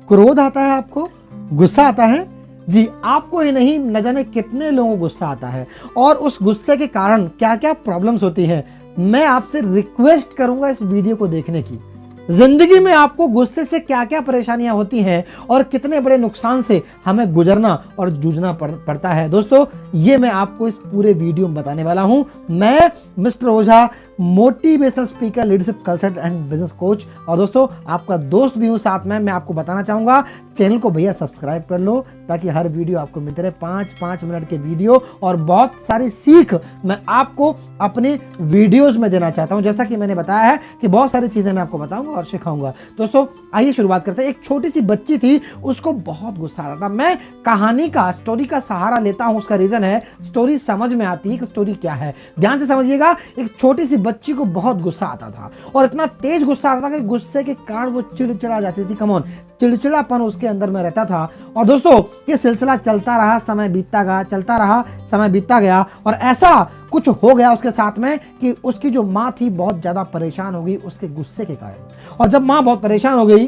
क्रोध आता है, आपको गुस्सा आता है। जी, आपको ही नहीं, न जाने कितने लोगों को गुस्सा आता है, और उस गुस्से के कारण क्या क्या प्रॉब्लम्स होती हैं। मैं आपसे रिक्वेस्ट करूंगा इस वीडियो को देखने की। जिंदगी में आपको गुस्से से क्या क्या परेशानियां होती हैं और कितने बड़े नुकसान से हमें गुजरना और जूझना पड़ता है। दोस्तों, ये मैं आपको इस पूरे वीडियो में बताने वाला हूं। मैं mister Ojha, motivational speaker, leadership consultant and business coach, और दोस्तों आपका दोस्त भी हूं साथ में। मैं आपको बताना चाहूंगा, चैनल को भैया सब्सक्राइब कर लो ताकि हर वीडियो आपको मिलते रहे, 5-5 मिनट के वीडियो, और बहुत सारी सीख मैं आपको अपने वीडियोस में देना चाहता हूं। जैसा कि मैंने बताया है कि बहुत सारी चीजें मैं आपको बताऊंगा और सिखाऊंगा। दोस्तों आइए शुरुआत करते हैं। एक छोटी सी बच्ची थी, उसको बहुत गुस्सा आता था। मैं कहानी का, स्टोरी का सहारा लेता हूं, उसका रीजन है स्टोरी समझ में आती है कि स्टोरी क्या है। ध्यान से समझिएगा। एक छोटी सी बच्ची को बहुत गुस्सा आता था, और इतना तेज गुस्सा आता था कि गुस्से के कारण वो चिड़चिड़ा जाती थी। कम ऑन, चिड़चिड़ापन उसके अंदर में रहता था। और दोस्तों ये सिलसिला चलता रहा, समय बीतता गया, चलता रहा, समय बीतता गया, और ऐसा कुछ हो गया उसके साथ में कि उसकी जो माँ थी बहुत ज्यादा परेशान हो गई उसके गुस्से के कारण। और जब माँ बहुत परेशान हो गई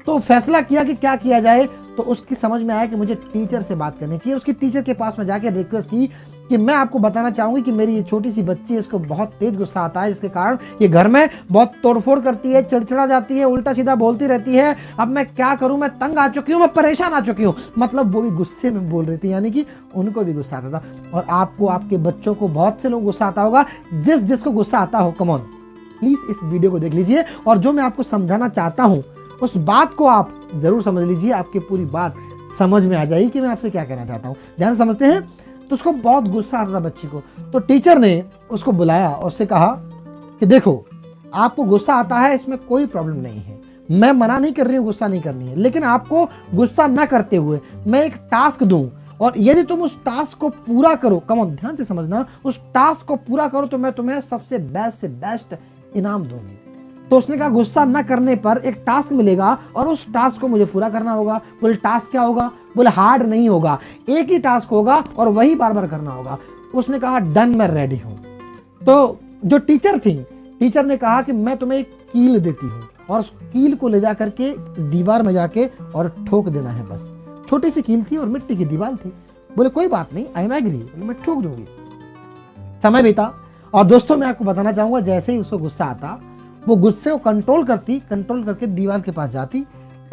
तो फैसला किया कि क्या किया जाए। तो उसकी समझ में आया कि मुझे टीचर से बात करनी चाहिए। उसकी टीचर के पास में जाके रिक्वेस्ट की कि मैं आपको बताना चाहूंगी कि मेरी ये छोटी सी बच्ची है, इसको बहुत तेज गुस्सा आता है, जिसके कारण ये घर में बहुत तोड़फोड़ करती है, चिड़चिड़ा जाती है, उल्टा सीधा बोलती रहती है। अब मैं क्या करूं, मैं तंग आ चुकी हूं, मैं परेशान आ चुकी हूं। मतलब वो भी गुस्से में बोल रही थी, यानी कि उनको भी गुस्सा आता था। और आपको, आपके बच्चों को, बहुत से लोग गुस्सा आता होगा। जिसको गुस्सा आता हो, कम ऑन, प्लीज इस वीडियो को देख लीजिए, और जो मैं आपको समझाना चाहता हूं उस बात को आप जरूर समझ लीजिए। आपकी पूरी बात समझ में आ जाएगी कि मैं आपसे क्या कहना चाहता हूं। ध्यान से समझते हैं। तो उसको बहुत गुस्सा आता था बच्ची को। तो टीचर ने उसको बुलाया और उससे कहा कि देखो, आपको गुस्सा आता है, इसमें कोई प्रॉब्लम नहीं है, मैं मना नहीं कर रही हूँ गुस्सा नहीं करनी है, लेकिन आपको गुस्सा न करते हुए मैं एक टास्क दूं, और यदि तुम उस टास्क को पूरा करो, कम ऑन ध्यान से समझना, उस टास्क को पूरा करो तो मैं तुम्हें सबसे बेस्ट से बेस्ट इनाम दूंगी। तो उसने कहा गुस्सा न करने पर एक टास्क मिलेगा और उस टास्क को मुझे पूरा करना होगा। बोले टास्क क्या होगा? बोले हार्ड नहीं होगा, एक ही टास्क होगा और वही बार बार करना होगा। उसने कहा डन, मैं रेडी हूं। तो जो टीचर थी, टीचर ने कहा कि मैं तुम्हें एक कील देती हूँ, और उस कील को ले जा करके दीवार में जाके और ठोक देना है। बस छोटी सी कील थी और मिट्टी की दीवार थी। बोले कोई बात नहीं, आई एम एग्री, बोले मैं ठोक दूंगी। समय बीता, और दोस्तों मैं आपको बताना चाहूंगा, जैसे ही उसको गुस्सा आता, वो गुस्से को कंट्रोल करके दीवार के पास जाती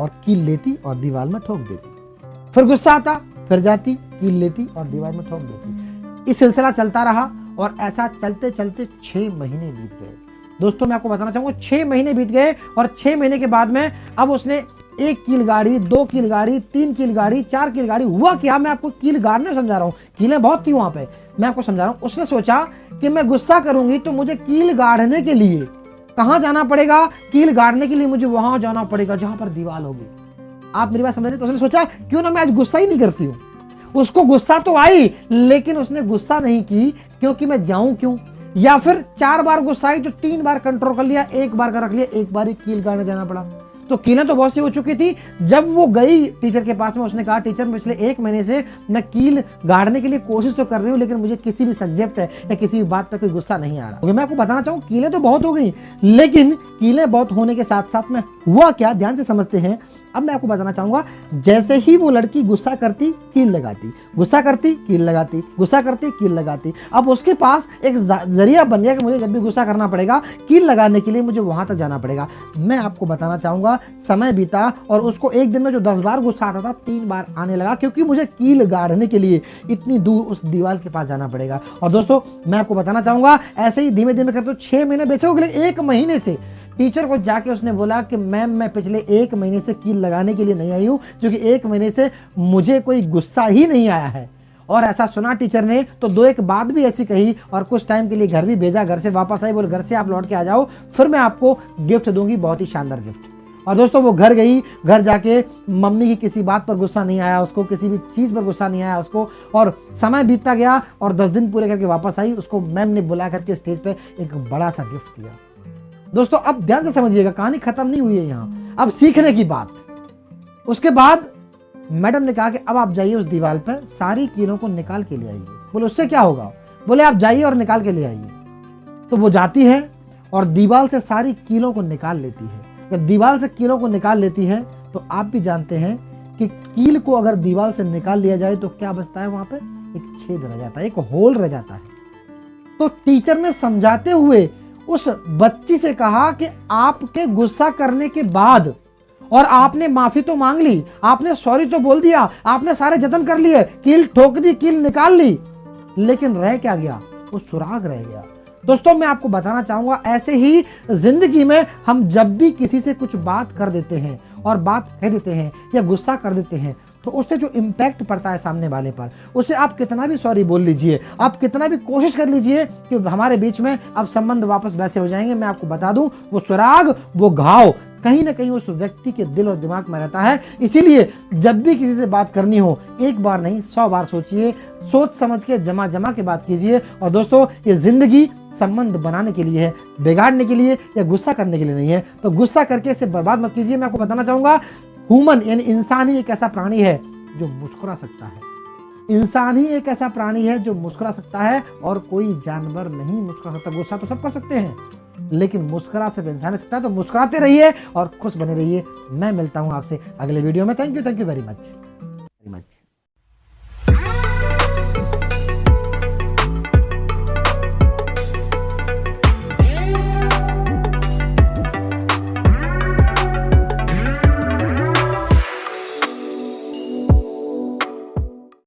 और कील लेती और दीवार में ठोक देती। फिर गुस्सा आता, फिर जाती, कील लेती और दीवार में ठोक देती। इस सिलसिला चलता रहा, और ऐसा चलते चलते 6 महीने बीत गए। दोस्तों मैं आपको बताना चाहूंगा, 6 महीने बीत गए, और 6 महीने के बाद में अब उसने 1 कील गाड़ी, 2 कील गाड़ी, 3 कील गाड़ी, 4 कील गाड़ी। हुआ क्या, मैं आपको कील गाड़ने समझा रहा हूँ, कीलें बहुत थी वहां पे, मैं आपको समझा रहा हूँ। उसने सोचा कि मैं गुस्सा करूंगी तो मुझे कील गाड़ने के लिए कहां जाना पड़ेगा? कील गाड़ने के लिए मुझे वहां जाना पड़ेगा जहां पर दीवार होगी। आप मेरी बात समझ रहे? तो उसने सोचा क्यों ना मैं आज गुस्सा ही नहीं करती हूं। उसको गुस्सा तो आई, लेकिन उसने गुस्सा नहीं की, क्योंकि मैं जाऊं क्यों? या फिर 4 बार गुस्सा आई तो 3 बार कंट्रोल कर लिया, 1 बार का रख लिया, 1 बार ही कील गाड़ने जाना पड़ा। तो कीलें तो बहुत सी हो चुकी थी। जब वो गई टीचर के पास में, उसने कहा टीचर पिछले 1 महीने से मैं कील गाड़ने के लिए कोशिश तो कर रही हूँ, लेकिन मुझे किसी भी सब्जेक्ट या किसी भी बात पर कोई गुस्सा नहीं आ रहा। मैं आपको बताना चाहूँ, कीलें तो बहुत हो गई, लेकिन कीलें बहुत होने के साथ साथ में हुआ क्या, ध्यान से समझते हैं। अब मैं आपको बताना चाहूंगा, जैसे ही वो लड़की गुस्सा करती कील लगाती, गुस्सा करती कील लगाती, गुस्सा करती कील लगाती। अब उसके पास एक जरिया बन गया कि मुझे जब भी गुस्सा करना पड़ेगा, कील लगाने के लिए मुझे वहां तक जाना पड़ेगा। मैं आपको बताना चाहूंगा, समय बीता और उसको एक दिन में जो 10 बार गुस्सा आता था, 3 बार आने लगा, क्योंकि मुझे कील गाड़ने के लिए इतनी दूर उस दीवार के पास जाना पड़ेगा। और दोस्तों मैं आपको बताना चाहूंगा, ऐसे ही धीमे धीमे करते 6 महीने बेचे हो गए। 1 महीने से टीचर को जाके उसने बोला कि मैम मैं पिछले 1 महीने से कील लगाने के लिए नहीं आई हूं, क्योंकि 1 महीने से मुझे कोई गुस्सा ही नहीं आया है। और ऐसा सुना टीचर ने तो 2-1 बात भी ऐसी कही, और कुछ टाइम के लिए घर भी भेजा। घर से वापस आई, बोले घर से आप लौट के आ जाओ, फिर मैं आपको गिफ्ट दूंगी, बहुत ही शानदार गिफ्ट। और दोस्तों वो घर गई, घर जाके मम्मी की किसी बात पर गुस्सा नहीं आया उसको, किसी भी चीज़ पर गुस्सा नहीं आया उसको। और समय बीतता गया और 10 दिन पूरे करके वापस आई। उसको मैम ने बुला करके स्टेज पे एक बड़ा सा गिफ्ट दिया। दोस्तों अब ध्यान से समझिएगा, कहानी खत्म नहीं हुई है यहाँ, अब सीखने की बात। उसके बाद मैडम ने कहा कि अब आप जाइए उस दीवार पर, सारी कीलों को निकाल के ले आइए। बोले उससे क्या होगा? बोले आप जाइए और निकाल के ले आइए। तो वो जाती है और दीवार से सारी कीलों को निकाल लेती है। जब दीवार से कीलों को निकाल लेती है तो आप भी जानते हैं कि कील को अगर दीवार से निकाल लिया जाए तो क्या बचता है, वहां पे एक छेद रह जाता है, एक होल रह जाता है। तो टीचर ने समझाते हुए उस बच्ची से कहा कि आपके गुस्सा करने के बाद, और आपने माफी तो मांग ली, आपने सॉरी तो बोल दिया, आपने सारे जतन कर लिए, कील ठोक दी, कील निकाल ली, लेकिन रह क्या गया, वो सुराग रह गया। दोस्तों मैं आपको बताना चाहूंगा, ऐसे ही जिंदगी में हम जब भी किसी से कुछ बात कर देते हैं और बात कह देते हैं या गुस्सा कर देते हैं, तो उससे जो इम्पैक्ट पड़ता है सामने वाले पर, उसे आप कितना भी सॉरी बोल लीजिए, आप कितना भी कोशिश कर लीजिए कि हमारे बीच में अब संबंध वापस वैसे हो जाएंगे, मैं आपको बता दूं वो सुराग, वो घाव कहीं ना कहीं उस व्यक्ति के दिल और दिमाग में रहता है। इसीलिए जब भी किसी से बात करनी हो, एक बार नहीं 100 बार सोचिए, सोच समझ के जमा जमा के बात कीजिए। और दोस्तों ये जिंदगी संबंध बनाने के लिए है, बिगाड़ने के लिए या गुस्सा करने के लिए नहीं है। तो गुस्सा करके इसे बर्बाद मत कीजिए। मैं आपको बताना चाहूंगा, ह्यूमन यानी इंसान ही एक ऐसा प्राणी है जो मुस्कुरा सकता है। इंसान ही एक ऐसा प्राणी है जो मुस्कुरा सकता है, और कोई जानवर नहीं मुस्कुरा सकता। गुस्सा तो सब कर सकते हैं, लेकिन मुस्कुरा सिर्फ इंसान सकता है। तो मुस्कुराते रहिए और खुश बने रहिए। मैं मिलता हूं आपसे अगले वीडियो में। Thank you very much.